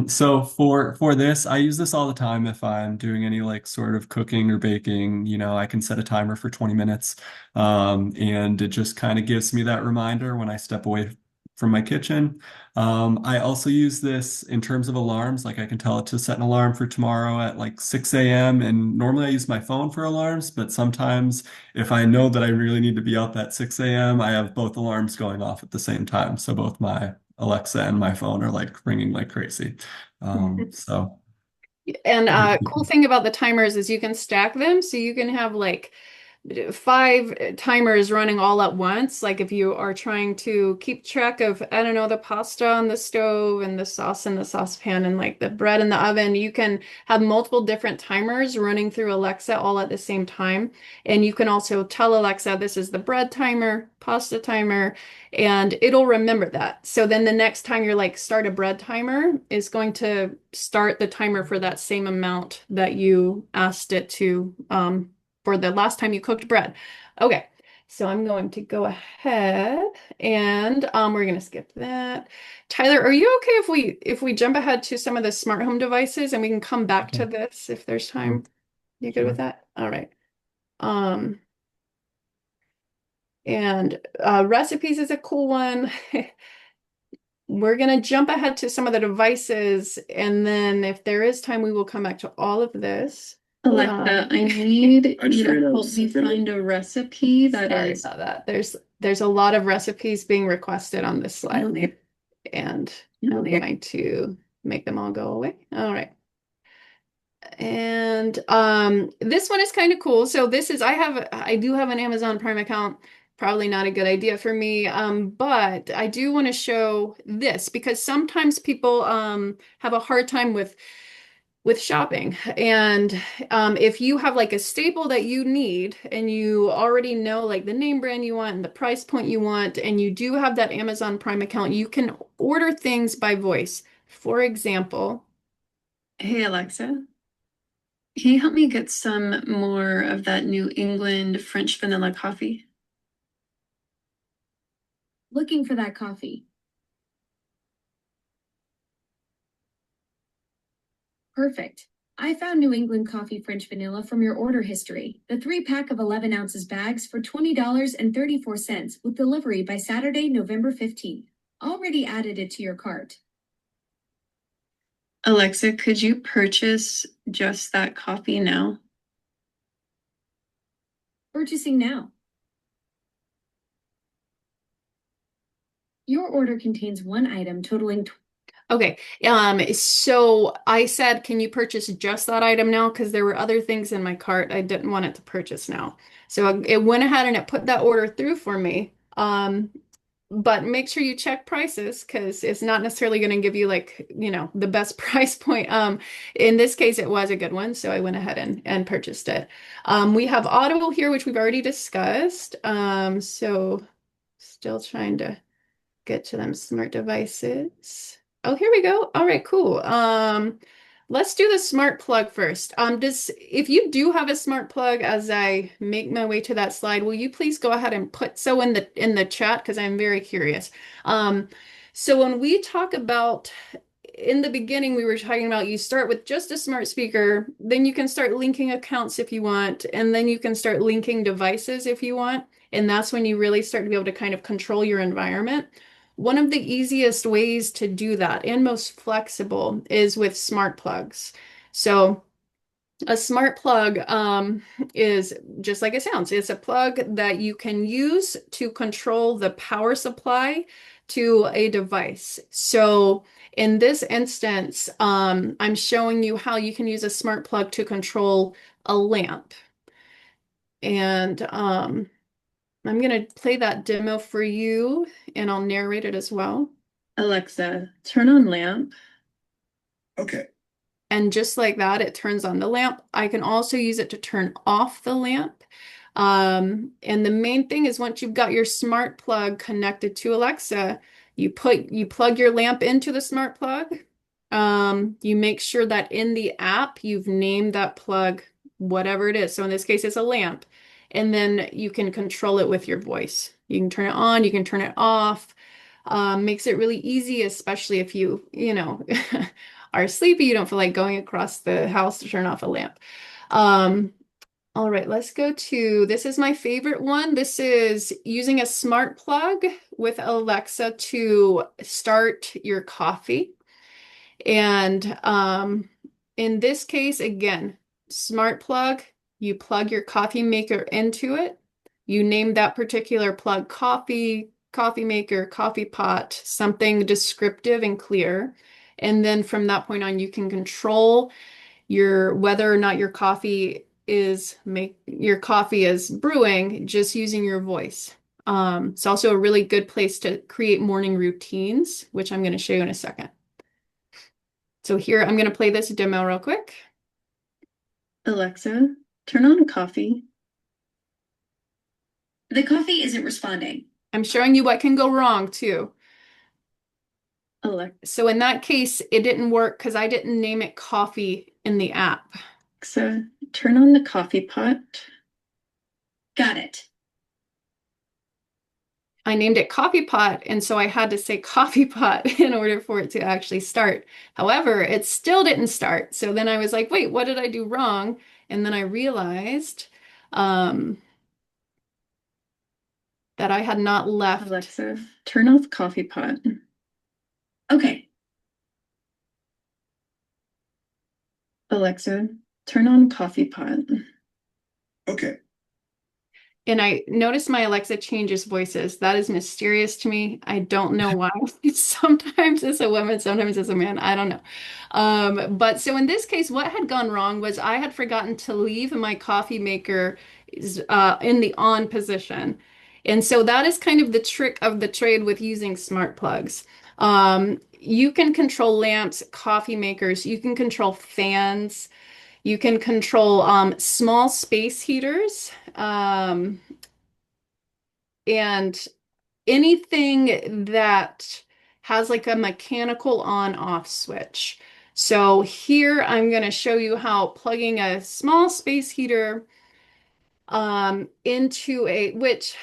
So for this, I use this all the time if I'm doing any like sort of cooking or baking. I can set a timer for 20 minutes, and it just kind of gives me that reminder when I step away from my kitchen. I also use this in terms of alarms. Like I can tell it to set an alarm for tomorrow at like 6 a.m. And normally I use my phone for alarms, but sometimes if I know that I really need to be up at 6 a.m., I have both alarms going off at the same time. So both my Alexa and my phone are like ringing like crazy. So And good. cool thing about the timers is you can stack them, so you can have like five timers running all at once. Like if you are trying to keep track of, I don't know, the pasta on the stove and the sauce in the saucepan and like the bread in the oven, you can have multiple different timers running through Alexa all at the same time. And you can also tell Alexa, this is the bread timer, pasta timer, and it'll remember that. So then the next time you're like, start a bread timer, is going to start the timer for that same amount that you asked it to, for the last time you cooked bread. Okay, so I'm going to go ahead and we're going to skip that. Tyler, are you okay if we jump ahead to some of the smart home devices and we can come back to Okay. this if there's Sure. time? You good with Sure. that? All right. Um, and recipes is a cool one. We're going to jump ahead to some of the devices, and then if there is time, we will come back to all of this. Alexa, I need I just you to ran out help of me spinach. find a recipe that Sorry is about that. There's a lot of recipes being requested on this slide, and I'm going to make them all go away. All right. And this one is kind of cool. So this is I do have an Amazon Prime account. Probably not a good idea for me. But I do want to show this because sometimes people have a hard time with shopping. And if you have like a staple that you need and you already know like the name brand you want and the price point you want, and you do have that Amazon Prime account, you can order things by voice. For example, Hey Alexa, can you help me get some more of that New England French vanilla coffee? Looking for that coffee. Perfect. I found New England Coffee French Vanilla from your order history. The 3-pack of 11 ounces bags for $20.34 with delivery by Saturday, November 15th. Already added it to your cart. Alexa, could you purchase just that coffee now? Purchasing now. Your order contains one item totaling okay, so I said, can you purchase just that item now? Because there were other things in my cart I didn't want it to purchase now. So it went ahead and it put that order through for me. But make sure you check prices because it's not necessarily going to give you like, the best price point. In this case, it was a good one, so I went ahead and purchased it. We have Audible here, which we've already discussed. So still trying to get to them smart devices. Oh, here we go. All right, cool. Let's do the smart plug first. If you do have a smart plug, as I make my way to that slide, will you please go ahead and put so in the chat because I'm very curious. So when we talk about in the beginning, we were talking about you start with just a smart speaker, then you can start linking accounts if you want, and then you can start linking devices if you want. And that's when you really start to be able to kind of control your environment. One of the easiest ways to do that and most flexible is with smart plugs. So a smart plug is just like it sounds. It's a plug that you can use to control the power supply to a device. So in this instance, I'm showing you how you can use a smart plug to control a lamp. And I'm going to play that demo for you and I'll narrate it as well. Alexa, turn on lamp. Okay. And just like that, it turns on the lamp. I can also use it to turn off the lamp. And the main thing is once you've got your smart plug connected to Alexa, you plug your lamp into the smart plug. You make sure that in the app you've named that plug whatever it is. So in this case, it's a lamp. And then you can control it with your voice. You can turn it on, you can turn it off. Makes it really easy, especially if are sleepy, you don't feel like going across the house to turn off a lamp. Um, all right, let's go to this is my favorite one. This is using a smart plug with Alexa to start your coffee. And in this case, again, smart plug, you plug your coffee maker into it. You name that particular plug coffee, coffee maker, coffee pot, something descriptive and clear. And then from that point on, you can control your whether or not your coffee is brewing just using your voice. It's also a really good place to create morning routines, which I'm going to show you in a second. So here, I'm going to play this demo real quick. Alexa, turn on coffee. The coffee isn't responding. I'm showing you what can go wrong too. Alexa, So in that case, it didn't work because I didn't name it coffee in the app. turn on the coffee pot. Got it. I named it coffee pot, and so I had to say coffee pot in order for it to actually start. However, it still didn't start. So then I was like, wait, what did I do wrong? And then I realized that I had not left. Alexa, turn off coffee pot. Okay. Alexa, turn on coffee pot. Okay. And I noticed my Alexa changes voices. That is mysterious to me. I don't know why. Sometimes it's a woman, sometimes it's a man. I don't know. But so in this case, what had gone wrong was I had forgotten to leave my coffee maker in the on position. And so that is kind of the trick of the trade with using smart plugs. You can control lamps, coffee makers, you can control fans. You can control small space heaters and anything that has like a mechanical on-off switch. So here I'm going to show you how plugging a small space heater which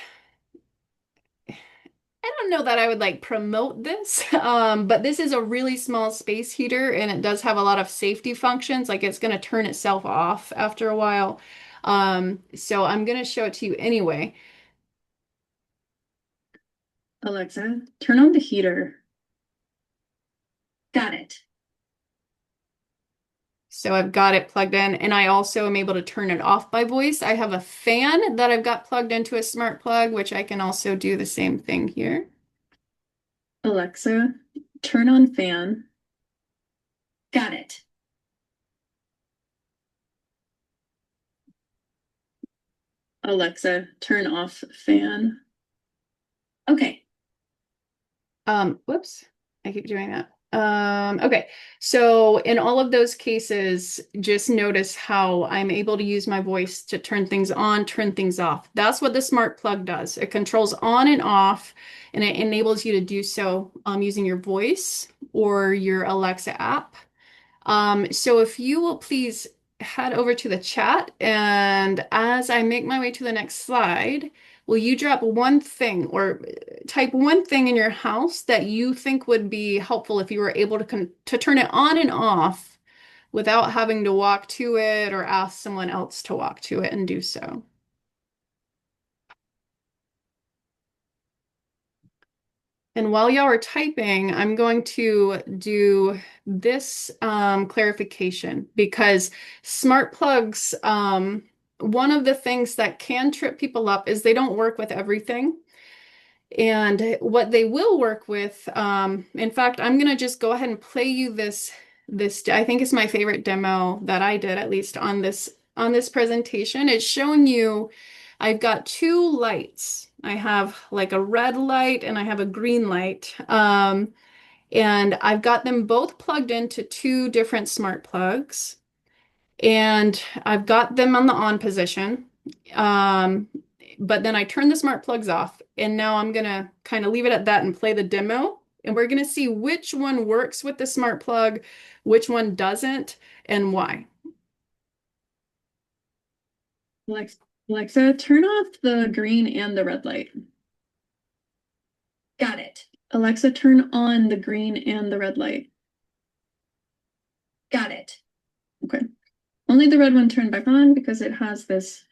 I don't know that I would like promote this, but this is a really small space heater and it does have a lot of safety functions. Like it's going to turn itself off after a while. So I'm going to show it to you anyway. Alexa, turn on the heater. Got it. So I've got it plugged in and I also am able to turn it off by voice. I have a fan that I've got plugged into a smart plug, which I can also do the same thing here. Alexa, turn on fan. Got it. Alexa, turn off fan. Okay. Whoops, I keep doing that. Okay, so in all of those cases, just notice how I'm able to use my voice to turn things on, turn things off. That's what the smart plug does. It controls on and off, and it enables you to do so using your voice or your Alexa app. So if you will please head over to the chat, and as I make my way to the next slide, will you drop one thing or type one thing in your house that you think would be helpful if you were able to turn it on and off without having to walk to it or ask someone else to walk to it and do so? And while y'all are typing, I'm going to do this clarification because smart plugs, one of the things that can trip people up is they don't work with everything. And what they will work with, in fact, I'm going to just go ahead and play you this, I think it's my favorite demo that I did, at least on this presentation. It's showing you, I've got two lights. I have like a red light and I have a green light. And I've got them both plugged into two different smart plugs. And I've got them on the on position. Um, but then I turn the smart plugs off. And now I'm going to kind of leave it at that and play the demo. And we're going to see which one works with the smart plug, which one doesn't, and why. Alexa, turn off the green and the red light. Got it. Alexa, turn on the green and the red light. Got it. Okay. Only the red one turned back on because it has this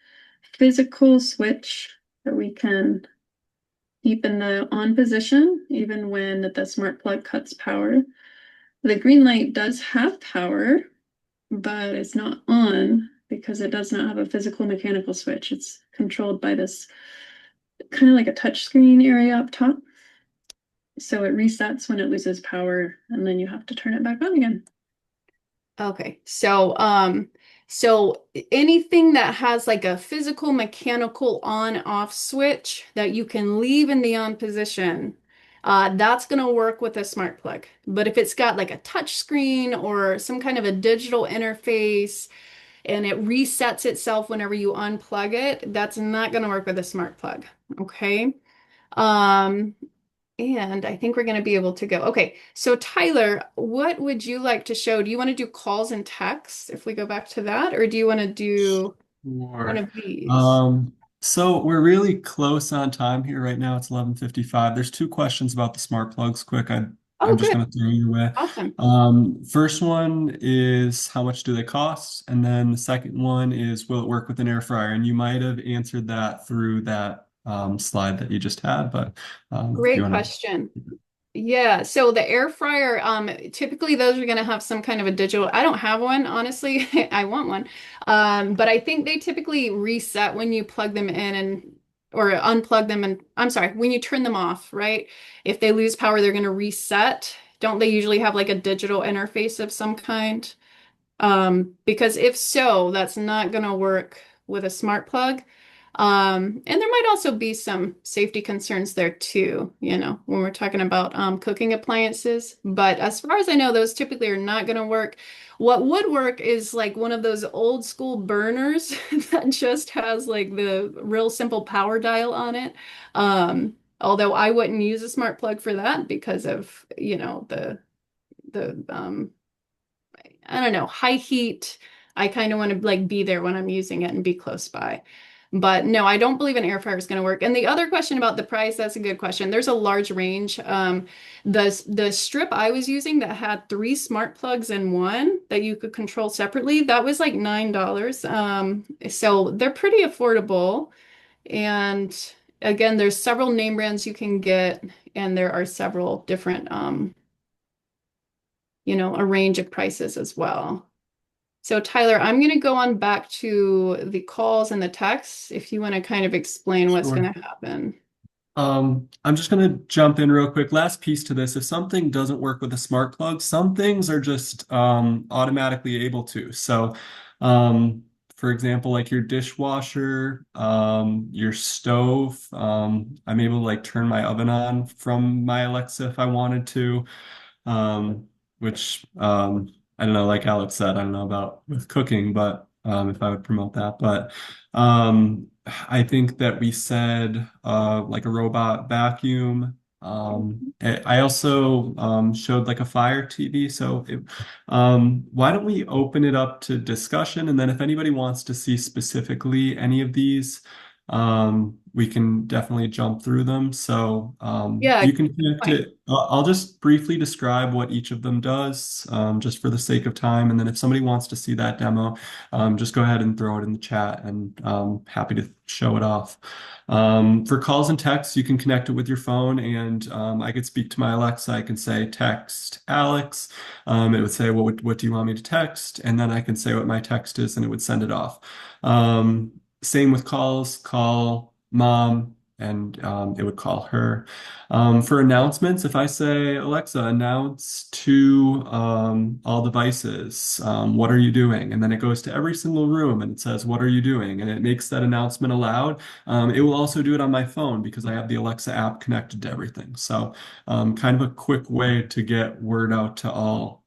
physical switch that we can keep in the on position even when the smart plug cuts power. The green light does have power, but it's not on because it does not have a physical mechanical switch. It's controlled by this kind of like a touch screen area up top. So it resets when it loses power, and then you have to turn it back on again. Okay, so anything that has like a physical mechanical on-off switch that you can leave in the on position, that's gonna work with a smart plug. But if it's got like a touch screen or some kind of a digital interface and it resets itself whenever you unplug it, that's not gonna work with a smart plug. Okay. Um, and I think we're going to be able to go. Okay, so Tyler, what would you like to show? Do you want to do calls and texts if we go back to that, or do you want to do one Sure. of these? So we're really close on time here right now. It's 11:55. There's two questions about the smart plugs quick. Oh, I'm just good. going to throw your way. Awesome. First one is how much do they cost? And then the second one is will it work with an air fryer? And you might have answered that through that slide that you just had, but if you Great want question. Yeah, so the air fryer, typically those are going to have some kind of a digital. I don't have one, honestly. I want one. But I think they typically reset when you plug them in and or unplug them and I'm sorry, when you turn them off, right? If they lose power, they're going to reset. Don't they usually have like a digital interface of some kind? Because if so, that's not going to work with a smart plug. And there might also be some safety concerns there too, when we're talking about cooking appliances. But as far as I know, those typically are not going to work. What would work is like one of those old school burners that just has like the real simple power dial on it. Although I wouldn't use a smart plug for that because of, the I don't know, high heat. I kind of want to like be there when I'm using it and be close by. But no, I don't believe an air fryer is going to work. And the other question about the price, that's a good question. There's a large range. The strip I was using that had three smart plugs in one that you could control separately, that was like $9. So they're pretty affordable. And again, there's several name brands you can get, and there are several different a range of prices as well. So Tyler, I'm going to go on back to the calls and the texts if you want to kind of explain what's to. going to happen. I'm just going to jump in real quick. Last piece to this. If something doesn't work with a smart plug, some things are just automatically able to. So, for example, like your dishwasher, your stove, I'm able to like turn my oven on from my Alexa if I wanted to, which I don't know, like Alex said, I don't know about with cooking, but if I would promote that. But I think that we said like a robot vacuum. I also showed like a Fire TV. So why don't we open it up to discussion? And then if anybody wants to see specifically any of these, we can definitely jump through them. So Yeah, you can connect fine. it. I'll just briefly describe what each of them does, just for the sake of time. And then if somebody wants to see that demo, just go ahead and throw it in the chat and happy to show it off. For calls and texts, you can connect it with your phone and I could speak to my Alexa. I can say text Alex. It would say, what do you want me to text? And then I can say what my text is and it would send it off. Same with calls, call mom, and it would call her. For announcements, if I say, Alexa, announce to all devices, what are you doing? And then it goes to every single room and it says, what are you doing? And it makes that announcement aloud. It will also do it on my phone because I have the Alexa app connected to everything. So kind of a quick way to get word out to all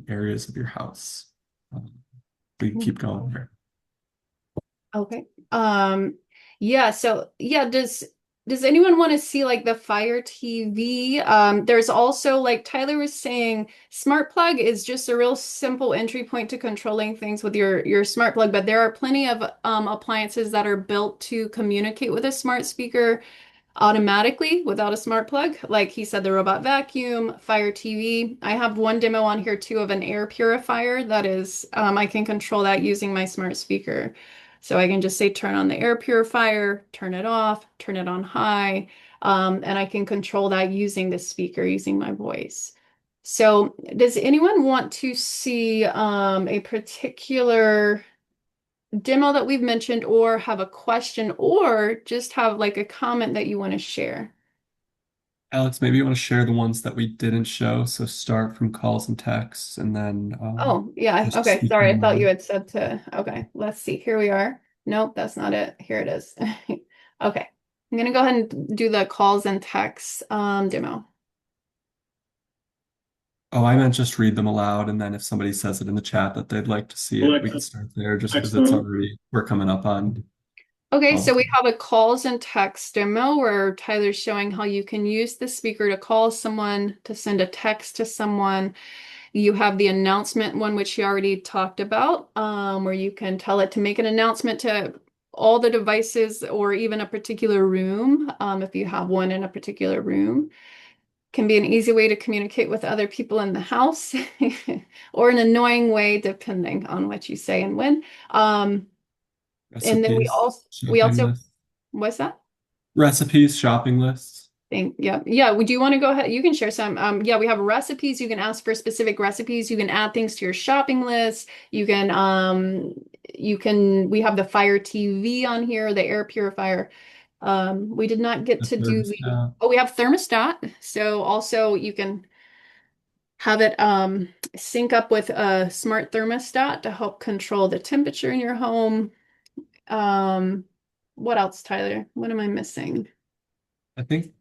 areas of your house. We can keep going here. Okay. Yeah, so yeah, does anyone want to see like the Fire TV? There's also like Tyler was saying, smart plug is just a real simple entry point to controlling things with your smart plug, but there are plenty of appliances that are built to communicate with a smart speaker automatically without a smart plug. Like he said, the robot vacuum, Fire TV. I have one demo on here too of an air purifier that is, I can control that using my smart speaker. So I can just say turn on the air purifier, turn it off, turn it on high, and I can control that using the speaker, using my voice. So does anyone want to see a particular demo that we've mentioned, or have a question, or just have like a comment that you want to share? Alex, maybe you want to share the ones that we didn't show. So start from calls and texts and then Oh, yeah. just Okay. speaking Sorry. I thought you aloud. had said to, okay, let's see. Here we are. Nope, that's not it. Here it is. Okay. I'm gonna go ahead and do the calls and texts demo. Oh, I meant just read them aloud, and then if somebody says it in the chat that they'd like to see it, we can Alexa, start there just because it's excellent. already, we're coming up on Okay, all the so we time. have a calls and text demo where Tyler's showing how you can use the speaker to call someone, to send a text to someone. You have the announcement one, which he already talked about, where you can tell it to make an announcement to all the devices or even a particular room, if you have one in a particular room. Can be an easy way to communicate with other people in the house, or an annoying way, depending on what you say and when. And then Recipes, we shopping also, lists, what's that? recipes, shopping lists. Yeah. Yeah. Would you want to go ahead? You can share some. Yeah, we have recipes. You can ask for specific recipes. You can add things to your shopping list. We have the Fire TV on here, the air purifier. We did not get The to do thermostat. we have thermostat. So also you can have it sync up with a smart thermostat to help control the temperature in your home. Um, what else, Tyler? What am I missing? I think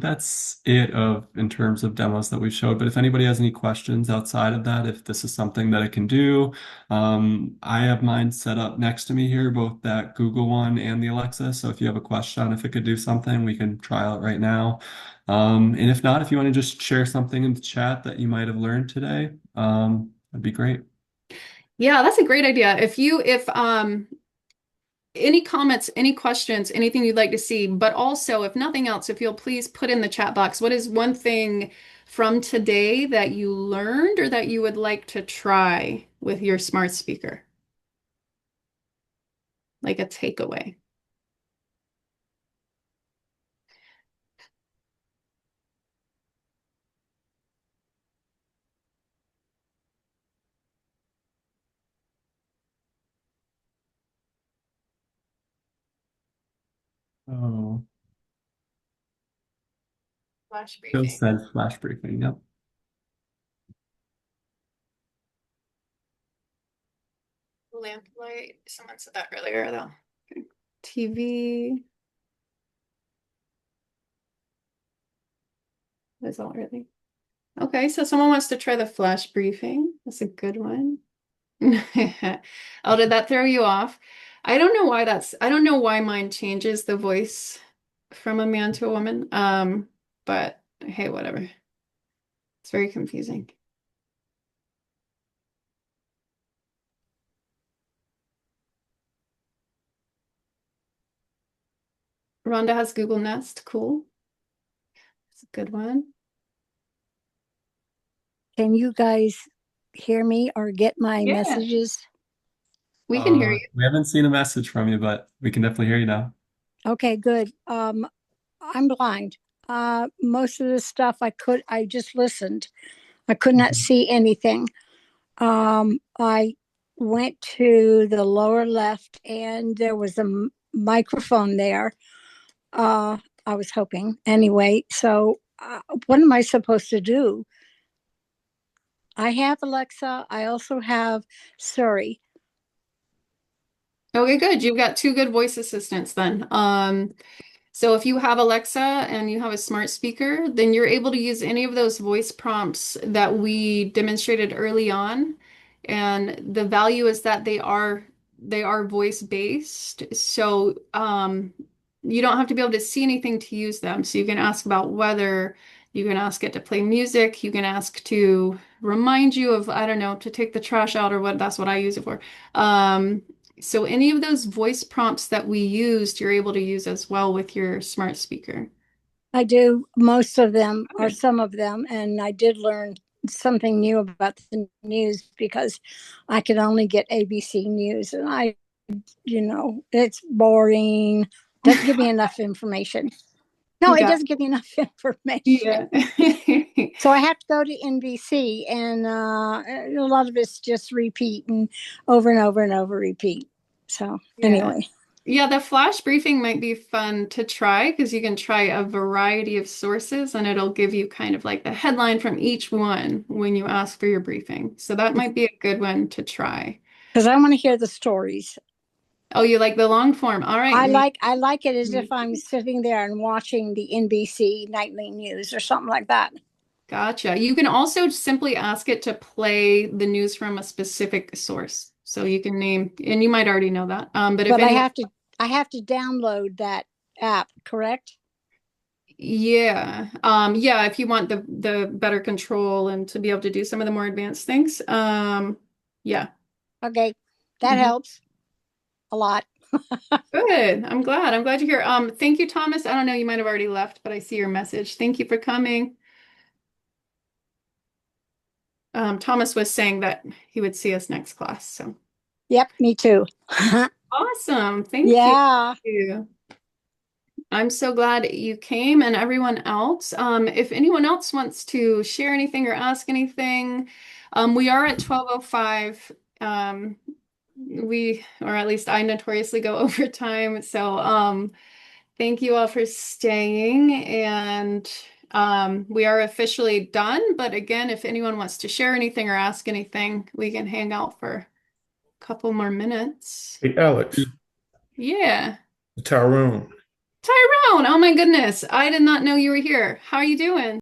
that's it of in terms of demos that we showed. But if anybody has any questions outside of that, if this is something that it can do, I have mine set up next to me here, both that Google one and the Alexa. So if you have a question on if it could do something, we can trial it right now. And if not, if you want to just share something in the chat that you might have learned today, that'd be great. Yeah, that's a great idea. If any comments, any questions, anything you'd like to see, but also if nothing else, if you'll please put in the chat box, what is one thing from today that you learned or that you would like to try with your smart speaker? Like a takeaway. Oh, Flash Phil briefing. said flash briefing. Yep. Lamplight. Someone said that earlier though. Okay. TV. That's all really. Okay, so someone wants to try the flash briefing. That's a good one. Oh, did that throw you off? I don't know why mine changes the voice from a man to a woman. But hey, whatever. It's very confusing. Rhonda has Google Nest. Cool. It's a good one. Can you guys hear me or get my Yeah, messages? we can hear you. We haven't seen a message from you, but we can definitely hear you now. Okay, good. I'm blind. Most of the stuff I just listened. I could not Mhm. see anything. I went to the lower left and there was a microphone there. Uh, I was hoping anyway. So, what am I supposed to do? I have Alexa. I also have Siri. Okay, good. You've got two good voice assistants then. So if you have Alexa and you have a smart speaker, then you're able to use any of those voice prompts that we demonstrated early on. And the value is that they are voice based. So you don't have to be able to see anything to use them. So you can ask about weather, you can ask it to play music, you can ask to remind you of, I don't know, to take the trash out or what, that's what I use it for. Um, so any of those voice prompts that we used, you're able to use as well with your smart speaker. I do most of them or Okay. some of them, and I did learn something new about the news because I could only get ABC News, and it's boring. Doesn't give me enough information. No, it Got doesn't give me enough information. yeah. So I have to go to NBC, and a lot of it's just repeat and over and over and over repeat. So Yeah. anyway, Yeah, the flash briefing might be fun to try because you can try a variety of sources and it'll give you kind of like the headline from each one when you ask for your briefing. So that might be a good one to try. because I want to hear the stories. Oh, you like the long form. All right. I like it as if Me I'm too. sitting there and watching the NBC nightly news or something like that. Gotcha. You can also simply ask it to play the news from a specific source. So you can name, and you might already know that. But if But anyone, I have to download that app, correct? yeah, yeah, if you want the better control and to be able to do some of the more advanced things, yeah. Okay, that Mhm. helps a lot. Good. I'm glad. I'm glad you're here. Thank you, Thomas. I don't know, you might have already left, but I see your message. Thank you for coming. Thomas was saying that he would see us next class, so Yep, me too. awesome. Thank Yeah. you. I'm so glad you came and everyone else. If anyone else wants to share anything or ask anything, we are at 12:05. Um, or at least I notoriously go over time. So thank you all for staying. And we are officially done. But again, if anyone wants to share anything or ask anything, we can hang out for a couple more minutes. Hey, Alex, Yeah. Tyrone. Tyrone, oh my goodness. I did not know you were here. How are you doing?